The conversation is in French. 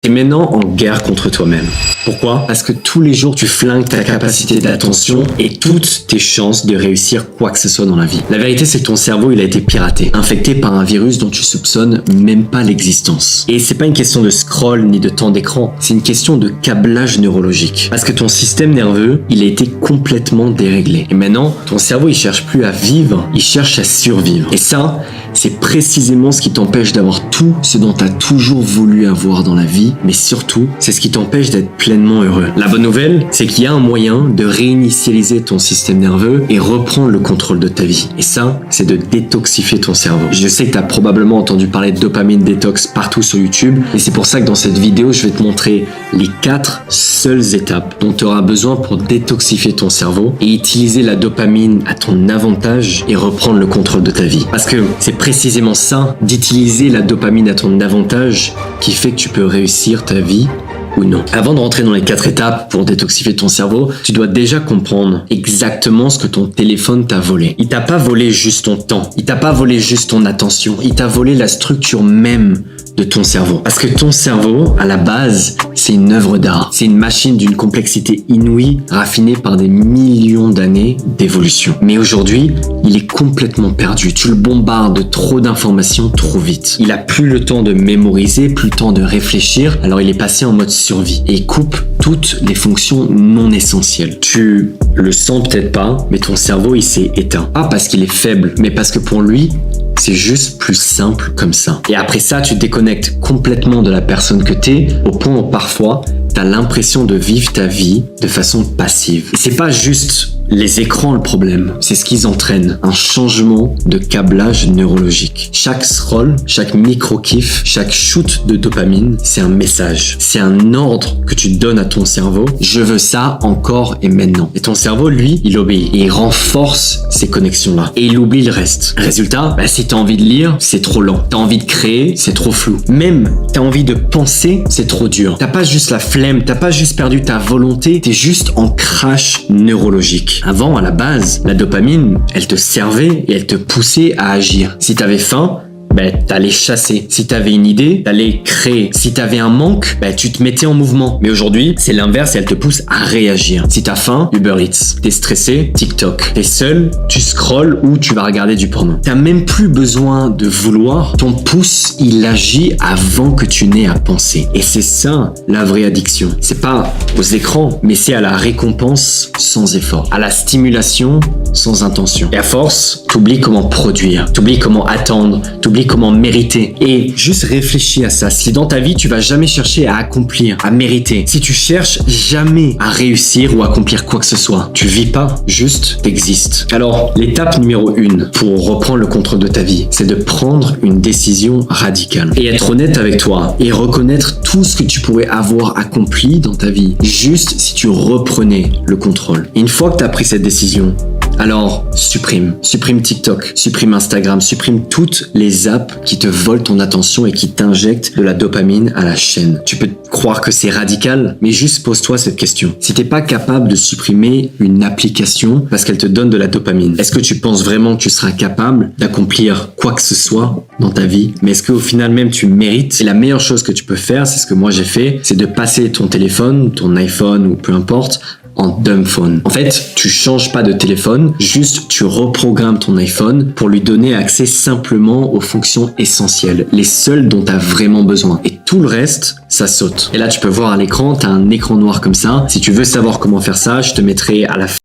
T'es maintenant en guerre contre toi-même. Pourquoi? Parce que tous les jours, tu flingues ta capacité d'attention et toutes tes chances de réussir quoi que ce soit dans la vie. La vérité, c'est que ton cerveau, il a été piraté, infecté par un virus dont tu soupçonnes même pas l'existence. Et c'est pas une question de scroll ni de temps d'écran, c'est une question de câblage neurologique. Parce que ton système nerveux, il a été complètement déréglé. Et maintenant, ton cerveau, il cherche plus à vivre, il cherche à survivre. Et ça, c'est précisément ce qui t'empêche d'avoir tout ce dont tu as toujours voulu avoir dans la vie, mais surtout, c'est ce qui t'empêche d'être pleinement heureux. La bonne nouvelle, c'est qu'il y a un moyen de réinitialiser ton système nerveux et reprendre le contrôle de ta vie. Et ça, c'est de détoxifier ton cerveau. Je sais que tu as probablement entendu parler de dopamine détox partout sur YouTube, et c'est pour ça que dans cette vidéo, je vais te montrer les 4 seules étapes dont tu auras besoin pour détoxifier ton cerveau et utiliser la dopamine à ton avantage et reprendre le contrôle de ta vie. Parce que c'est précisément ça, d'utiliser la dopamine à ton avantage, qui fait que tu peux réussir ta vie ou non. Avant de rentrer dans les 4 étapes pour détoxifier ton cerveau, tu dois déjà comprendre exactement ce que ton téléphone t'a volé. Il t'a pas volé juste ton temps, il t'a pas volé juste ton attention, il t'a volé la structure même de ton cerveau. Parce que ton cerveau, à la base, c'est une œuvre d'art. C'est une machine d'une complexité inouïe, raffinée par des millions d'années d'évolution. Mais aujourd'hui, il est complètement perdu. Tu le bombardes de trop d'informations trop vite. Il a plus le temps de mémoriser, plus le temps de réfléchir, alors il est passé en mode survie. Et il coupe toutes les fonctions non essentielles. Tu le sens peut-être pas, mais ton cerveau, il s'est éteint. Pas parce qu'il est faible, mais parce que pour lui, c'est juste plus simple comme ça. Et après ça, tu te déconnectes complètement de la personne que t'es, au point où parfois, t'as l'impression de vivre ta vie de façon passive. Et c'est pas juste les écrans le problème, c'est ce qu'ils entraînent, un changement de câblage neurologique. Chaque scroll, chaque micro-kiff, chaque shoot de dopamine, c'est un message. C'est un ordre que tu donnes à ton cerveau. Je veux ça encore et maintenant. Et ton cerveau, lui, il obéit. Et il renforce ces connexions-là. Et il oublie le reste. Résultat, si t'as envie de lire, c'est trop lent. T'as envie de créer, c'est trop flou. Même, t'as envie de penser, c'est trop dur. T'as pas juste la flemme, t'as pas juste perdu ta volonté, t'es juste en crash neurologique. Avant, à la base, la dopamine, elle te servait et elle te poussait à agir. Si t'avais faim, t'allais chasser. Si t'avais une idée, t'allais créer. Si t'avais un manque, tu te mettais en mouvement. Mais aujourd'hui, c'est l'inverse et elle te pousse à réagir. Si t'as faim, Uber Eats. T'es stressé, TikTok. T'es seul, tu scrolles ou tu vas regarder du porno. T'as même plus besoin de vouloir. Ton pouce, il agit avant que tu n'aies à penser. Et c'est ça, la vraie addiction. C'est pas aux écrans, mais c'est à la récompense sans effort. À la stimulation sans intention. Et à force, t'oublies comment produire. T'oublies comment attendre. T'oublies comment mériter. Et juste réfléchis à ça. Si dans ta vie, tu vas jamais chercher à accomplir, à mériter, si tu cherches jamais à réussir ou à accomplir quoi que ce soit, tu vis pas, juste t'existes. Alors, l'étape numéro 1 pour reprendre le contrôle de ta vie, c'est de prendre une décision radicale. Et être honnête avec toi et reconnaître tout ce que tu pourrais avoir accompli dans ta vie, juste si tu reprenais le contrôle. Et une fois que tu as pris cette décision, alors, supprime TikTok, supprime Instagram, supprime toutes les apps qui te volent ton attention et qui t'injectent de la dopamine à la chaîne. Tu peux croire que c'est radical, mais juste pose-toi cette question. Si t'es pas capable de supprimer une application parce qu'elle te donne de la dopamine, est-ce que tu penses vraiment que tu seras capable d'accomplir quoi que ce soit dans ta vie? Mais est-ce qu'au final même tu mérites? Et la meilleure chose que tu peux faire, c'est ce que moi j'ai fait, c'est de passer ton téléphone, ton iPhone ou peu importe, en dumb phone. En fait, tu changes pas de téléphone, juste tu reprogrammes ton iPhone pour lui donner accès simplement aux fonctions essentielles, les seules dont tu as vraiment besoin. Et tout le reste, ça saute. Et là, tu peux voir à l'écran, tu as un écran noir comme ça. Si tu veux savoir comment faire ça, je te mettrai à la fin